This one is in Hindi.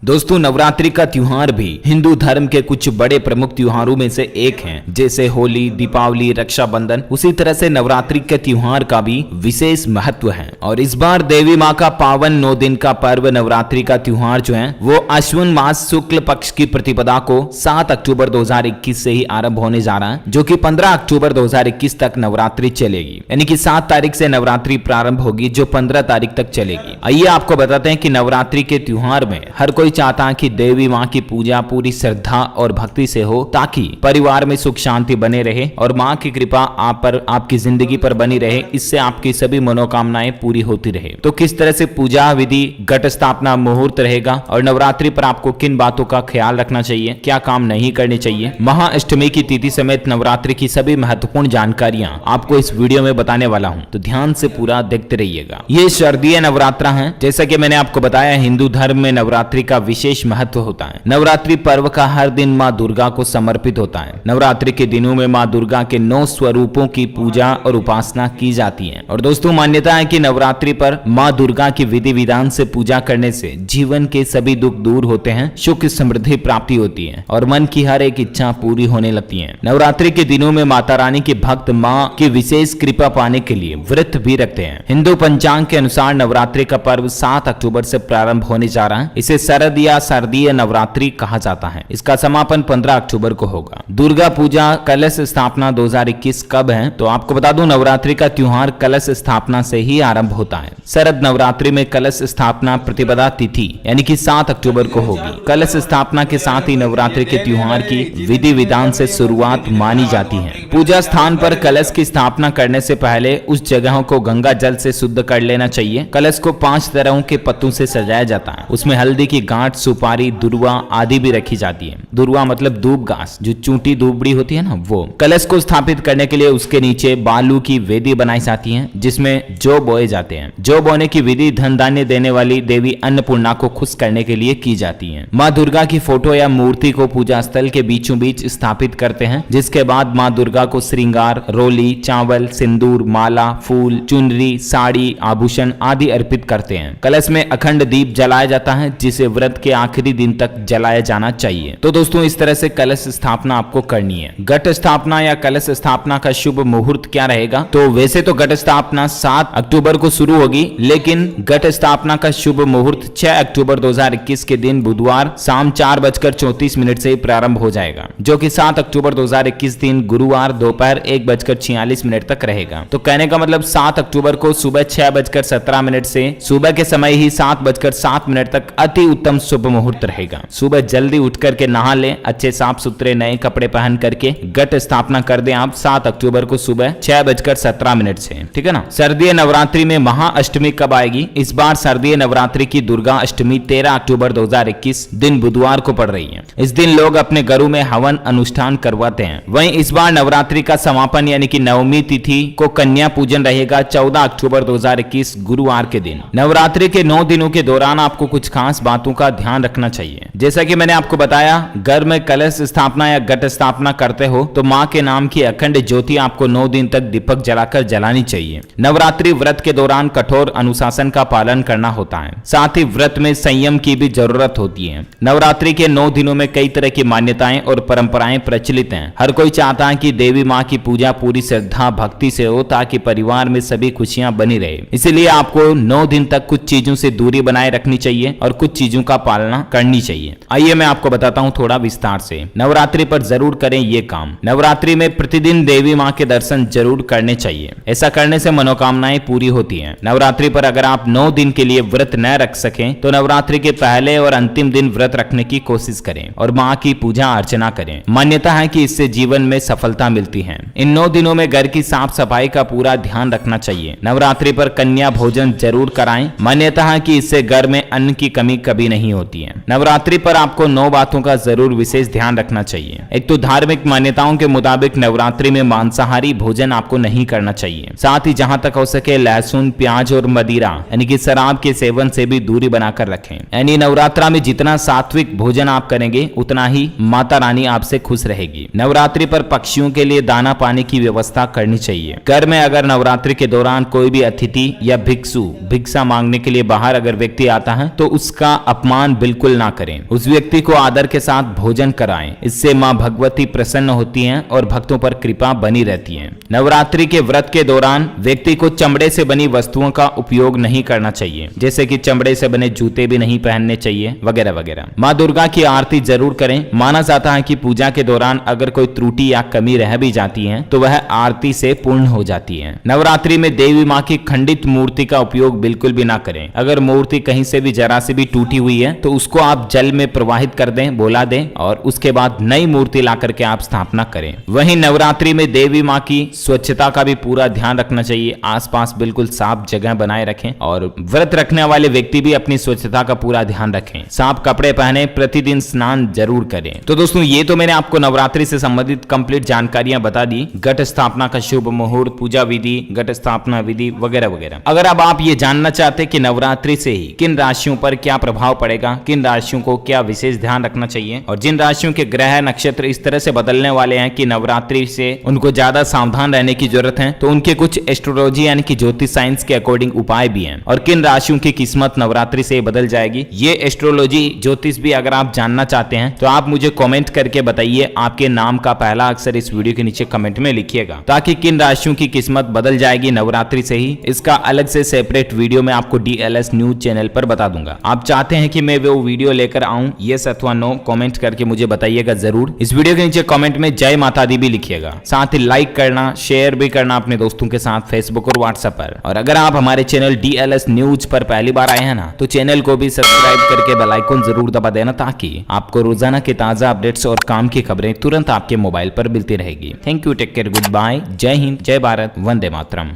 दोस्तों, नवरात्रि का त्योहार भी हिंदू धर्म के कुछ बड़े प्रमुख त्योहारों में से एक है। जैसे होली, दीपावली, रक्षाबंधन, उसी तरह से नवरात्रि के त्योहार का भी विशेष महत्व है। और इस बार देवी माँ का पावन 9 दिन का पर्व नवरात्रि का त्योहार जो है वो अश्विन मास शुक्ल पक्ष की प्रतिपदा को 7 अक्टूबर 2021 से ही आरंभ होने जा रहा है, जो कि 15 अक्टूबर 2021 तक नवरात्रि चलेगी। यानी कि 7 तारीख से नवरात्रि प्रारंभ होगी जो 15 तारीख तक चलेगी। आइए आपको बताते हैं कि नवरात्रि के त्योहार में हर कोई चाहता है कि देवी माँ की पूजा पूरी श्रद्धा और भक्ति से हो, ताकि परिवार में सुख शांति बने रहे और माँ की कृपा आप पर, आपकी जिंदगी पर बनी रहे। इससे आपकी सभी मनोकामनाएं पूरी होती रहे। तो किस तरह से पूजा विधि, घट स्थापना, मुहूर्त रहेगा और नवरात्रि पर आपको किन बातों का ख्याल रखना चाहिए, क्या काम नहीं करने चाहिए, महाअष्टमी की तिथि समेत नवरात्रि की सभी महत्वपूर्ण जानकारियां आपको इस वीडियो में बताने वाला हूं। तो ध्यान से पूरा देखते रहिएगा। ये शारदीय नवरात्रा है। जैसा कि मैंने आपको बताया, हिंदू धर्म में नवरात्रि का विशेष महत्व होता है। नवरात्रि पर्व का हर दिन माँ दुर्गा को समर्पित होता है। नवरात्रि के दिनों में माँ दुर्गा के 9 स्वरूपों की पूजा और उपासना की जाती है। और दोस्तों, मान्यता है कि नवरात्रि पर माँ दुर्गा की विधि विधान से पूजा करने से जीवन के सभी दुख दूर होते हैं, सुख समृद्धि प्राप्ति होती है और मन की हर एक इच्छा पूरी होने लगती है। नवरात्रि के दिनों में माता रानी के भक्त माँ की विशेष कृपा पाने के लिए व्रत भी रखते हैं। हिंदू पंचांग के अनुसार नवरात्रि का पर्व 7 अक्टूबर से प्रारंभ होने जा रहा है। इसे शरद या शारदीय नवरात्रि कहा जाता है। इसका समापन 15 अक्टूबर को होगा। दुर्गा पूजा कलश स्थापना 2021 कब है? तो आपको बता दूं, नवरात्रि का त्योहार कलश स्थापना से ही आरंभ होता है। शरद नवरात्रि में कलश स्थापना प्रतिपदा तिथि यानी कि 7 अक्टूबर को होगी। कलश स्थापना के साथ ही नवरात्रि के त्योहार की विधि विधान से शुरुआत मानी जाती है। पूजा स्थान पर कलश की स्थापना करने से पहले उस जगह को गंगा जल से शुद्ध कर लेना चाहिए। कलश को 5 तरह के पत्तों से सजाया जाता है। उसमें हल्दी की गांठ, सुपारी, दुर्वा आदि भी रखी जाती है। दुर्वा मतलब दूब घास, जो चूंटी दूबड़ी होती है ना, वो। कलश को स्थापित करने के लिए उसके नीचे बालू की वेदी बनाई जाती है, जिसमें जौ बोए जाते हैं। जौ बोने की विधि धन धान्य देने वाली देवी अन्नपूर्णा को खुश करने के लिए की जाती है। माँ दुर्गा की फोटो या मूर्ति को पूजा स्थल के बीचों बीच स्थापित करते हैं, जिसके बाद माँ दुर्गा को श्रृंगार, रोली, चावल, सिंदूर, माला, फूल, चुनरी, साड़ी, आभूषण आदि अर्पित करते हैं। कलश में अखंड दीप जलाया जाता है, जिसे व्रत के आखिरी दिन तक जलाया जाना चाहिए। तो दोस्तों, इस तरह से कलश स्थापना आपको करनी है। घट स्थापना या कलश स्थापना का शुभ मुहूर्त क्या रहेगा? तो वैसे तो घट स्थापना 7 अक्टूबर को शुरू होगी, लेकिन घट स्थापना का शुभ मुहूर्त 6 अक्टूबर 2021 के दिन बुधवार शाम 4:34 से प्रारंभ हो जाएगा, जो कि 7 अक्टूबर 2021 दिन गुरुवार दोपहर 1:46 तक रहेगा। तो कहने का मतलब 7 अक्टूबर को सुबह 6:17 से सुबह के समय ही 7:07 तक अति उत्तम शुभ मुहूर्त रहेगा। सुबह जल्दी उठ करके नहा लें, अच्छे साफ सुथरे नए कपड़े पहन करके घट स्थापना कर दें आप 7 अक्टूबर को सुबह 6:17 से, ठीक है ना। शारदीय नवरात्रि में महाअष्टमी कब आएगी? इस बार शारदीय नवरात्रि की दुर्गा अष्टमी 13 अक्टूबर 2021 दिन बुधवार को पड़ रही है। इस दिन लोग अपने घरों में हवन अनुष्ठान करवाते हैं। वहीं इस बार नवरात्रि का समापन यानी कि नवमी तिथि को कन्या पूजन रहेगा 14 अक्टूबर 2021 गुरुवार के दिन। नवरात्रि के 9 दिनों के दौरान आपको कुछ खास बातों का ध्यान रखना चाहिए। जैसा कि मैंने आपको बताया, घर में कलश स्थापना या घट स्थापना करते हो तो माँ के नाम की अखंड ज्योति आपको 9 दिन तक दीपक जलाकर जलानी चाहिए। नवरात्रि व्रत के दौरान कठोर अनुशासन का पालन करना होता है। साथ ही व्रत में संयम की भी जरूरत होती है। नवरात्रि के 9 दिनों में कई तरह की मान्यताएं और परंपराएं प्रचलित हैं। हर कोई चाहता है कि देवी माँ की पूजा पूरी श्रद्धा भक्ति से हो, ताकि परिवार में सभी खुशियां बनी रहे। इसीलिए आपको 9 दिन तक कुछ चीजों से दूरी बनाए रखनी चाहिए और कुछ चीजों का पालना करनी चाहिए। आइए मैं आपको बताता हूँ थोड़ा विस्तार से। नवरात्रि पर जरूर करें ये काम। नवरात्रि में प्रतिदिन देवी माँ के दर्शन जरूर करने चाहिए। ऐसा करने से मनोकामनाएं पूरी होती हैं। नवरात्रि पर अगर आप 9 दिन के लिए व्रत न रख सकें तो नवरात्रि के पहले और अंतिम दिन व्रत रखने की कोशिश करें और माँ की पूजा अर्चना करें। मान्यता है कि इससे जीवन में सफलता मिलती है। इन 9 दिनों में घर की साफ सफाई का पूरा ध्यान रखना चाहिए। नवरात्रि पर कन्या भोजन जरूर कराएं। मान्यता है कि इससे घर में अन्न की कमी कभी नहीं होती है। नवरात्रि पर आपको 9 बातों का जरूर विशेष ध्यान रखना चाहिए। एक तो धार्मिक मान्यताओं के मुताबिक नवरात्रि में मांसाहारी भोजन आपको नहीं करना चाहिए। साथ ही जहां तक हो सके लहसुन, प्याज और मदिरा यानी कि शराब के सेवन से भी दूरी बनाकर रखें। यानी नवरात्रा में जितना सात्विक भोजन आप करेंगे उतना ही माता रानी आपसे खुश रहेगी। नवरात्रि पर पक्षियों के लिए दाना पानी की व्यवस्था करनी चाहिए। घर में अगर नवरात्रि के दौरान कोई भी अतिथि या भिक्षु भिक्षा मांगने के लिए बाहर अगर व्यक्ति आता है तो उसका अपमान बिल्कुल बिल्कुल ना करें। उस व्यक्ति को आदर के साथ भोजन कराएं। इससे मां भगवती प्रसन्न होती हैं और भक्तों पर कृपा बनी रहती है। नवरात्रि के व्रत के दौरान व्यक्ति को चमड़े से बनी वस्तुओं का उपयोग नहीं करना चाहिए, जैसे कि चमड़े से बने जूते भी नहीं पहनने चाहिए वगैरह वगैरह। मां दुर्गा की आरती जरूर करें। माना जाता है कि पूजा के दौरान अगर कोई त्रुटि या कमी रह भी जाती है तो वह आरती से पूर्ण हो जाती है। नवरात्रि में देवी मां की खंडित मूर्ति का उपयोग बिल्कुल भी ना करें। अगर मूर्ति कहीं से भी जरा से भी टूटी हुई है तो उसको आप जल में प्रवाहित कर दें, बोला दें, और उसके बाद नई मूर्ति ला करके आप स्थापना करें। वहीं नवरात्रि में देवी मां की स्वच्छता का भी पूरा ध्यान रखना चाहिए। आसपास बिल्कुल साफ जगह बनाए रखें और व्रत रखने वाले व्यक्ति भी अपनी स्वच्छता का पूरा ध्यान रखें। साफ कपड़े पहने, प्रतिदिन स्नान जरूर करें। तो दोस्तों ये तो मैंने आपको नवरात्रि से संबंधित कंप्लीट जानकारियां बता दी। घट स्थापना का शुभ मुहूर्त, पूजा विधि, घट स्थापना विधि वगैरह वगैरह। अगर अब आप ये जानना चाहते कि नवरात्रि से ही किन राशियों पर क्या प्रभाव पड़ेगा, किन राशियों को क्या विशेष ध्यान रखना चाहिए और जिन राशियों के ग्रह नक्षत्र इस तरह से बदलने वाले हैं कि नवरात्रि से उनको ज्यादा सावधान रहने की जरूरत है, तो उनके कुछ एस्ट्रोलॉजी यानी कि ज्योतिष साइंस के अकॉर्डिंग उपाय भी हैं और किन राशियों की किस्मत नवरात्रि से बदल जाएगी, ये एस्ट्रोलॉजी ज्योतिष भी अगर आप जानना चाहते हैं तो आप मुझे कमेंट करके बताइए। आपके नाम का पहला अक्षर इस वीडियो के नीचे कमेंट में लिखिएगा ताकि किन राशियों की किस्मत बदल जाएगी नवरात्रि से ही, इसका अलग से सेपरेट वीडियो मैं आपको DLS न्यूज चैनल पर बता दूंगा। आप चाहते हैं कि मैं वो वीडियो लेकर आऊं, यस अथवा नो कमेंट करके मुझे बताइएगा जरूर। इस वीडियो के नीचे कमेंट में जय माता दी भी लिखिएगा। साथ ही लाइक करना, शेयर भी करना अपने दोस्तों के साथ फेसबुक और व्हाट्सएप पर। और अगर आप हमारे चैनल DLS न्यूज पर पहली बार आए हैं ना, तो चैनल को भी सब्सक्राइब करके बेल आइकन जरूर दबा देना ताकि आपको रोजाना के ताजा अपडेट्स और काम की खबरें तुरंत आपके मोबाइल पर मिलती रहेगी। Thank you, take care, good bye, जय हिंद, जय भारत, वंदे मातरम।